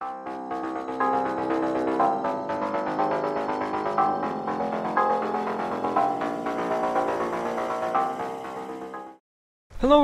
Hello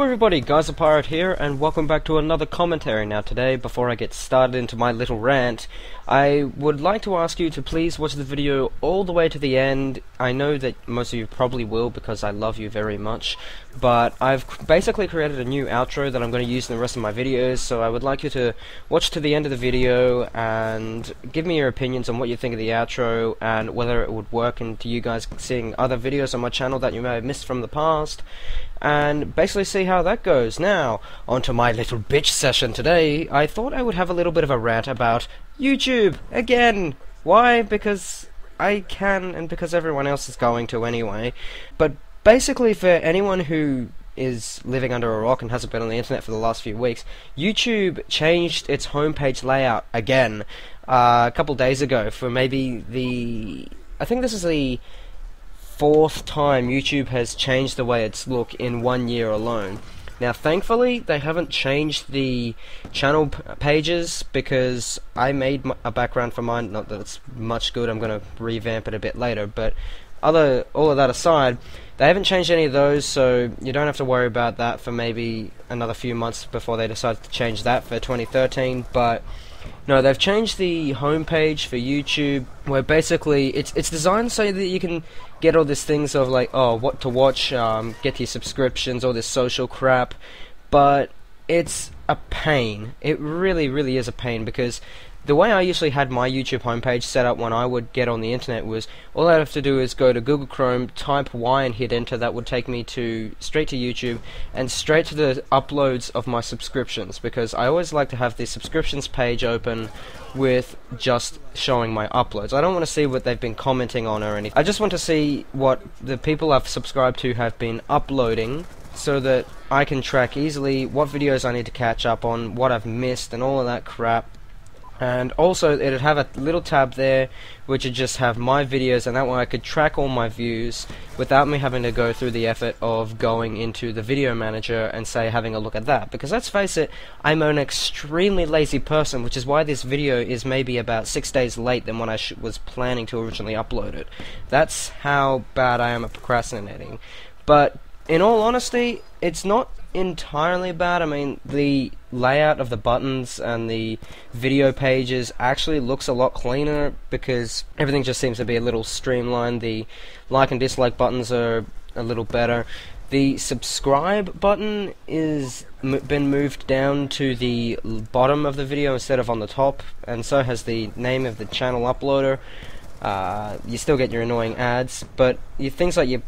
everybody, Guys the Pirate here, and welcome back to another commentary. Now today, before I get started into my little rant, I would like to ask you to please watch the video all the way to the end. I know that most of you probably will because I love you very much, but I've basically created a new outro that I'm going to use in the rest of my videos, so I would like you to watch to the end of the video and give me your opinions on what you think of the outro and whether it would work into you guys seeing other videos on my channel that you may have missed from the past, and basically see how that goes. Now, onto my little bitch session today. I thought I would have a little bit of a rant about YouTube again. Why? Because I can, and because everyone else is going to anyway. But basically, for anyone who is living under a rock and hasn't been on the internet for the last few weeks, YouTube changed its homepage layout again a couple days ago for maybe I think this is the fourth time YouTube has changed the way it's look in 1 year alone. Now thankfully they haven't changed the channel pages because I made a background for mine, not that it's much good, I'm going to revamp it a bit later, but all of that aside, they haven't changed any of those, so you don't have to worry about that for maybe another few months before they decide to change that for 2013, but no, they've changed the homepage for YouTube, where basically it's designed so that you can get all these things of like, oh, what to watch, get your subscriptions, all this social crap, but it's a pain. It really, really is a pain, because the way I usually had my YouTube homepage set up when I would get on the internet was, all I'd have to do is go to Google Chrome, type Y and hit enter. That would take me straight to YouTube and straight to the uploads of my subscriptions, because I always like to have the subscriptions page open with just showing my uploads. I don't want to see what they've been commenting on or anything. I just want to see what the people I've subscribed to have been uploading, so that I can track easily what videos I need to catch up on, what I've missed and all of that crap. And also it'd have a little tab there which would just have my videos, and that way I could track all my views without me having to go through the effort of going into the video manager and say having a look at that, because let's face it, I'm an extremely lazy person, which is why this video is maybe about 6 days late than when I was planning to originally upload it. That's how bad I am at procrastinating. But in all honesty, it's not entirely bad. I mean, the layout of the buttons and the video pages actually looks a lot cleaner, because everything just seems to be a little streamlined. The like and dislike buttons are a little better. The subscribe button is been moved down to the bottom of the video instead of on the top, and so has the name of the channel uploader. You still get your annoying ads, but things like your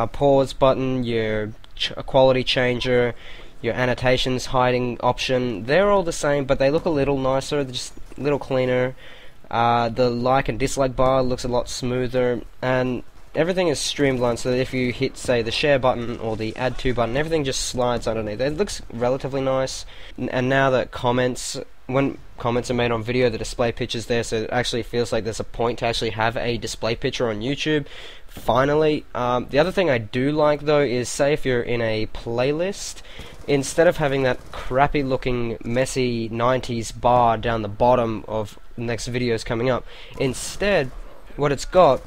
pause button, your quality changer, your annotations hiding option, they're all the same, but they look a little nicer, they're just a little cleaner. The like and dislike bar looks a lot smoother, and everything is streamlined so that if you hit, say, the share button or the add to button, everything just slides underneath. It looks relatively nice. And now that when comments are made on video, the display picture's there, so it actually feels like there's a point to actually have a display picture on YouTube. Finally, the other thing I do like though is, say if you're in a playlist, instead of having that crappy looking messy 90s bar down the bottom of next videos coming up, instead what it's got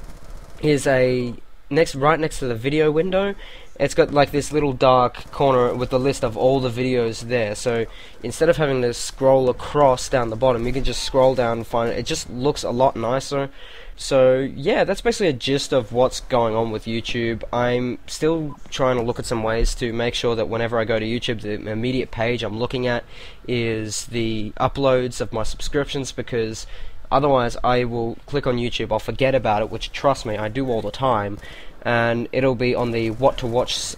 is right next to the video window, it's got like this little dark corner with the list of all the videos there. So instead of having to scroll across down the bottom, you can just scroll down and find it. It just looks a lot nicer. So yeah, that's basically a gist of what's going on with YouTube. I'm still trying to look at some ways to make sure that whenever I go to YouTube, the immediate page I'm looking at is the uploads of my subscriptions, because otherwise I will click on YouTube, I'll forget about it, which, trust me, I do all the time, and it'll be on the what to watch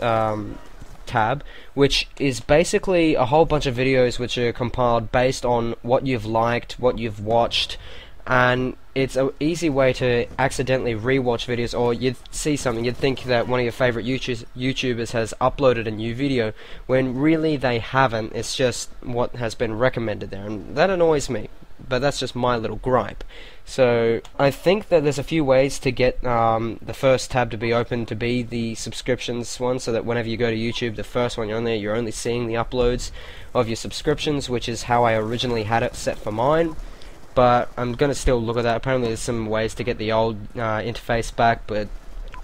tab, which is basically a whole bunch of videos which are compiled based on what you've liked, what you've watched, and it's an easy way to accidentally rewatch videos, or you'd see something, you'd think that one of your favorite YouTubers has uploaded a new video, when really they haven't. It's just what has been recommended there, and that annoys me, but that's just my little gripe. So I think that there's a few ways to get the first tab to be open to be the subscriptions one, so that whenever you go to YouTube, the first one you're on there, you're only seeing the uploads of your subscriptions, which is how I originally had it set for mine. but I'm gonna still look at that. Apparently there's some ways to get the old interface back, but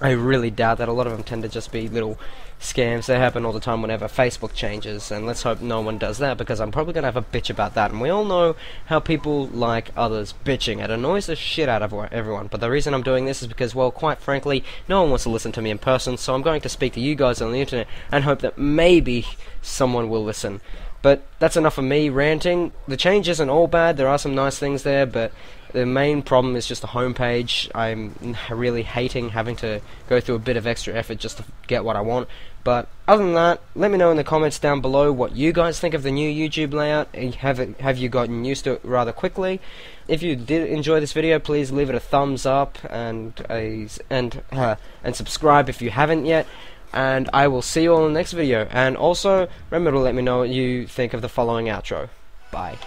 I really doubt that. A lot of them tend to just be little scams. They happen all the time whenever Facebook changes, and let's hope no one does that, because I'm probably going to have a bitch about that. And we all know how people like others bitching. It annoys the shit out of everyone. But the reason I'm doing this is because, well, quite frankly, no one wants to listen to me in person, so I'm going to speak to you guys on the internet and hope that maybe someone will listen. But that's enough of me ranting. The change isn't all bad. There are some nice things there, but the main problem is just the homepage. I'm really hating having to go through a bit of extra effort just to get what I want. But other than that, let me know in the comments down below what you guys think of the new YouTube layout. Have you gotten used to it rather quickly? If you did enjoy this video, please leave it a thumbs up and subscribe if you haven't yet. And I will see you all in the next video. And also, remember to let me know what you think of the following outro. Bye.